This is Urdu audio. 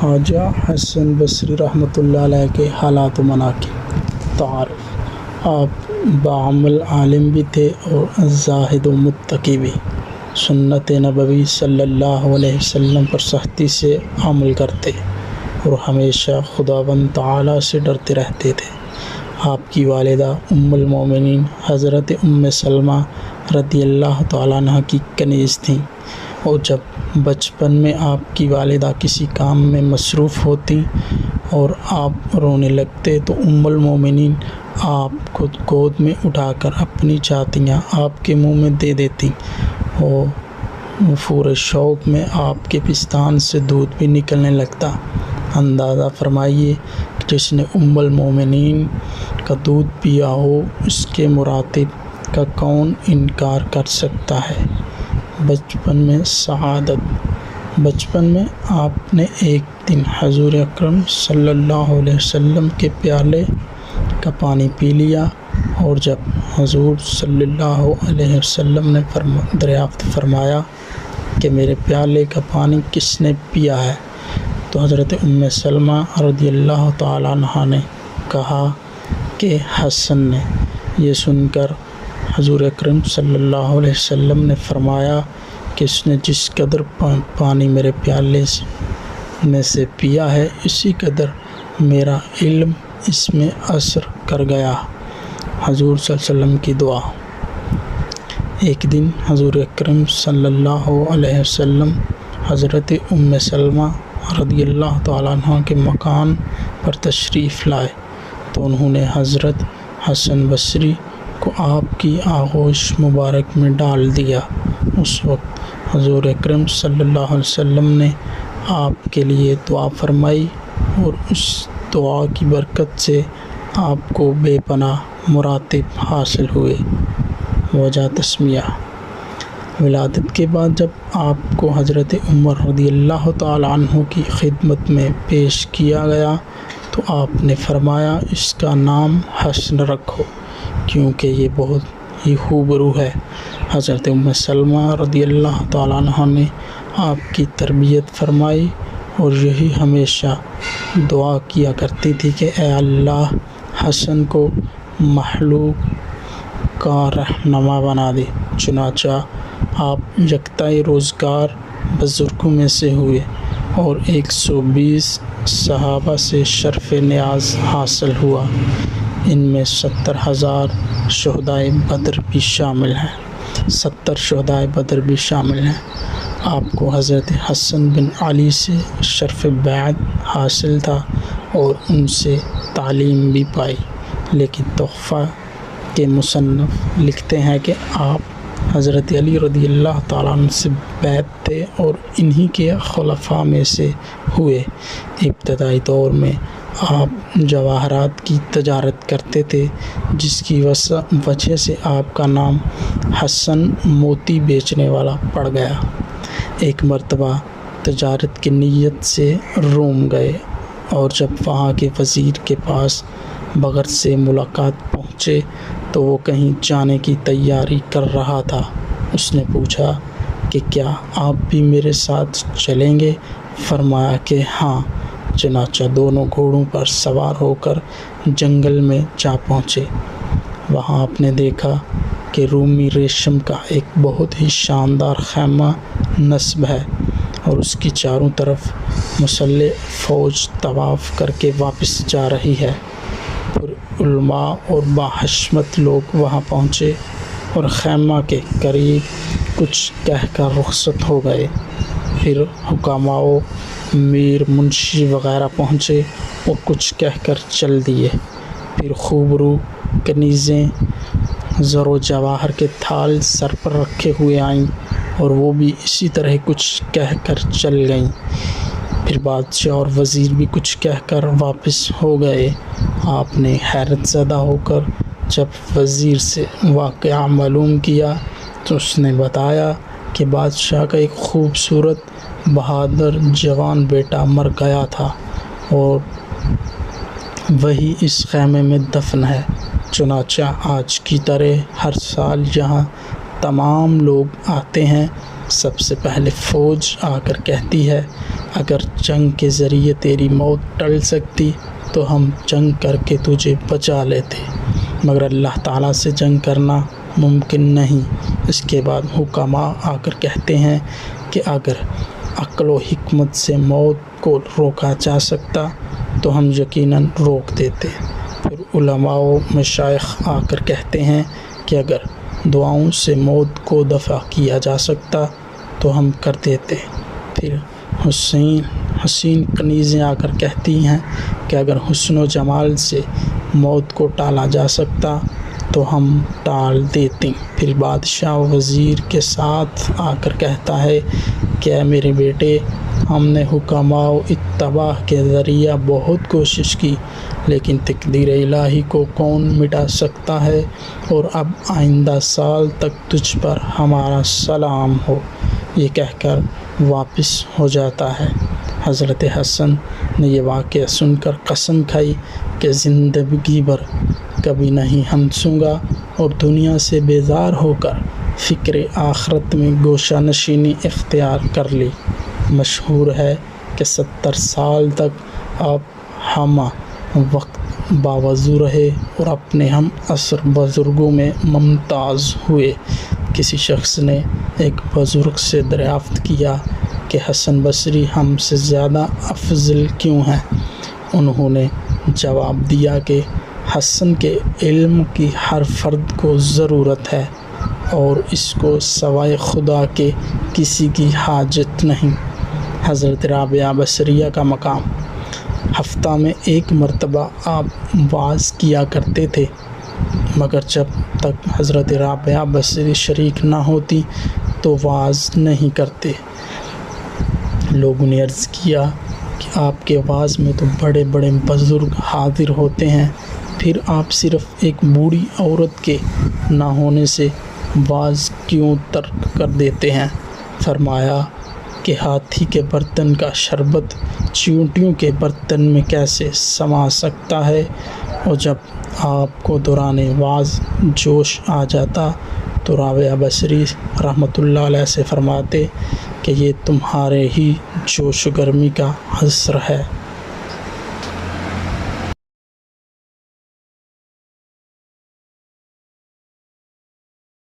خواجہ حسن بصری رحمۃ اللہ علیہ کے حالات و مناقب۔ تعارف: آپ بعمل عالم بھی تھے اور زاہد و متقی بھی۔ سنت نبوی صلی اللہ علیہ وسلم پر سختی سے عمل کرتے اور ہمیشہ خداوند تعالیٰ سے ڈرتے رہتے تھے۔ آپ کی والدہ ام المومنین حضرت ام سلمہ رضی اللہ تعالیٰ عنہ کی کنیز تھیں، اور جب بچپن میں آپ کی والدہ کسی کام میں مصروف ہوتی اور آپ رونے لگتے تو ام المومنین آپ کو گود میں اٹھا کر اپنی چھاتیاں آپ کے منہ میں دے دیتی اور پورے شوق میں آپ کے پستان سے دودھ بھی نکلنے لگتا۔ اندازہ فرمائیے کہ جس نے ام المومنین کا دودھ پیا ہو اس کے مراتب کا کون انکار کر سکتا ہے۔ بچپن میں سعادت: بچپن میں آپ نے ایک دن حضور اکرم صلی اللہ علیہ وسلم کے پیالے کا پانی پی لیا، اور جب حضور صلی اللہ علیہ وسلم نے دریافت فرمایا کہ میرے پیالے کا پانی کس نے پیا ہے، تو حضرت ام سلمہ رضی اللہ تعالیٰ عنہ نے کہا کہ حسن نے۔ یہ سن کر حضور اکرم صلی اللہ علیہ وسلم نے فرمایا کہ اس نے جس قدر پانی میرے پیالے میں سے پیا ہے اسی قدر میرا علم اس میں اثر کر گیا۔ حضور صلی اللہ علیہ وسلم کی دعا۔ ایک دن حضور اکرم صلی اللہ علیہ وسلم حضرت ام سلمہ رضی اللہ تعالیٰ عنہ کے مکان پر تشریف لائے تو انہوں نے حضرت حسن بصری کو آپ کی آغوش مبارک میں ڈال دیا۔ اس وقت حضور اکرم صلی اللہ علیہ وسلم نے آپ کے لیے دعا فرمائی اور اس دعا کی برکت سے آپ کو بے پناہ مراتب حاصل ہوئے۔ وجہ تسمیہ: ولادت کے بعد جب آپ کو حضرت عمر رضی اللہ تعالیٰ عنہ کی خدمت میں پیش کیا گیا تو آپ نے فرمایا اس کا نام حسن رکھو کیونکہ یہ بہت ہی خوبرو ہے۔ حضرت ام سلمہ رضی اللہ تعالیٰ عنہ نے آپ کی تربیت فرمائی اور یہی ہمیشہ دعا کیا کرتی تھی کہ اے اللہ حسن کو مخلوق کا رہنما بنا دے۔ چنانچہ آپ یکتائے روزگار بزرگوں میں سے ہوئے اور 120 صحابہ سے شرف نیاز حاصل ہوا۔ ان میں 70,000 شہدائے بدر بھی شامل ہیں۔ 70 شہدائے بدر بھی شامل ہیں۔ آپ کو حضرت حسن بن علی سے شرف بیعت حاصل تھا اور ان سے تعلیم بھی پائی، لیکن تحفہ کے مصنف لکھتے ہیں کہ آپ حضرت علی رضی اللہ تعالیٰ عنہ سے بیعت تھے اور انہی کے خلفاء میں سے ہوئے۔ ابتدائی دور میں آپ جواہرات کی تجارت کرتے تھے، جس کی وجہ سے آپ کا نام حسن موتی بیچنے والا پڑ گیا۔ ایک مرتبہ تجارت کی نیت سے روم گئے اور جب وہاں کے وزیر کے پاس بغرض سے ملاقات پہنچے تو وہ کہیں جانے کی تیاری کر رہا تھا۔ اس نے پوچھا کہ کیا آپ بھی میرے ساتھ چلیں گے؟ فرمایا کہ ہاں۔ چنانچہ دونوں گھوڑوں پر سوار ہو کر جنگل میں جا پہنچے۔ وہاں آپ نے دیکھا کہ رومی ریشم کا ایک بہت ہی شاندار خیمہ نصب ہے اور اس کی چاروں طرف مسلح فوج طواف کر کے واپس جا رہی ہے۔ پھر علماء اور باحشمت لوگ وہاں پہنچے اور خیمہ کے قریب کچھ کہہ کر رخصت ہو گئے۔ پھر حکماء، میر، منشی وغیرہ پہنچے اور کچھ کہہ کر چل دیے۔ پھر خوبرو کنیزیں، زر و جواہر کے تھال سر پر رکھے ہوئے آئیں اور وہ بھی اسی طرح کچھ کہہ کر چل گئیں۔ پھر بادشاہ اور وزیر بھی کچھ کہہ کر واپس ہو گئے۔ آپ نے حیرت زدہ ہو کر جب وزیر سے واقعہ معلوم کیا تو اس نے بتایا کہ بادشاہ کا ایک خوبصورت بہادر جوان بیٹا مر گیا تھا اور وہی اس خیمے میں دفن ہے۔ چنانچہ آج کی طرح ہر سال یہاں تمام لوگ آتے ہیں سب سے پہلے فوج آ کر کہتی ہے اگر جنگ کے ذریعے تیری موت ٹل سکتی تو ہم جنگ کر کے تجھے بچا لیتے، مگر اللہ تعالیٰ سے جنگ کرنا ممکن نہیں۔ اس کے بعد حکماء آ کر کہتے ہیں کہ اگر عقل و حکمت سے موت کو روکا جا سکتا تو ہم یقیناً روک دیتے۔ پھر علماء و مشائخ آ کر کہتے ہیں کہ اگر دعاؤں سے موت کو دفع کیا جا سکتا تو ہم کر دیتے۔ پھر حسین کنیزیں آ کر کہتی ہیں کہ اگر حسن و جمال سے موت کو ٹالا جا سکتا تو ہم ٹال دیتے۔ پھر بادشاہ وزیر کے ساتھ آ کر کہتا ہے کہ اے میرے بیٹے، ہم نے حکماء و اتباع کے ذریعہ بہت کوشش کی، لیکن تقدیر الہی کو کون مٹا سکتا ہے، اور اب آئندہ سال تک تجھ پر ہمارا سلام ہو، یہ کہہ کر واپس ہو جاتا ہے۔ حضرت حسن نے یہ واقعہ سن کر قسم کھائی کہ زندگی بھر کبھی نہیں ہنسوں گا، اور دنیا سے بیزار ہو کر فکر آخرت میں گوشہ نشینی اختیار کر لی۔ مشہور ہے کہ 70 سال تک آپ ہمہ وقت باوضو رہے اور اپنے ہم عصر بزرگوں میں ممتاز ہوئے۔ کسی شخص نے ایک بزرگ سے دریافت کیا کہ حسن بصری ہم سے زیادہ افضل کیوں ہیں؟ انہوں نے جواب دیا کہ حسن کے علم کی ہر فرد کو ضرورت ہے اور اس کو سوائے خدا کے کسی کی حاجت نہیں۔ حضرت رابعہ بصریہ کا مقام۔ ہفتہ میں ایک مرتبہ آپ وعظ کیا کرتے تھے، مگر جب تک حضرت رابعہ بصری شریک نہ ہوتی تو وعظ نہیں کرتے۔ لوگوں نے عرض کیا کہ آپ کے وعظ میں تو بڑے بڑے بزرگ حاضر ہوتے ہیں، پھر آپ صرف ایک بوڑھی عورت کے نہ ہونے سے وعظ کیوں ترک کر دیتے ہیں؟ فرمایا کہ ہاتھی کے برتن کا شربت چیونٹیوں کے برتن میں کیسے سما سکتا ہے؟ اور جب آپ کو دوران وعظ جوش آ جاتا تو رابعہ بصری رحمۃ اللہ علیہ سے فرماتے کہ یہ تمہارے ہی جوش و گرمی کا عذر ہے۔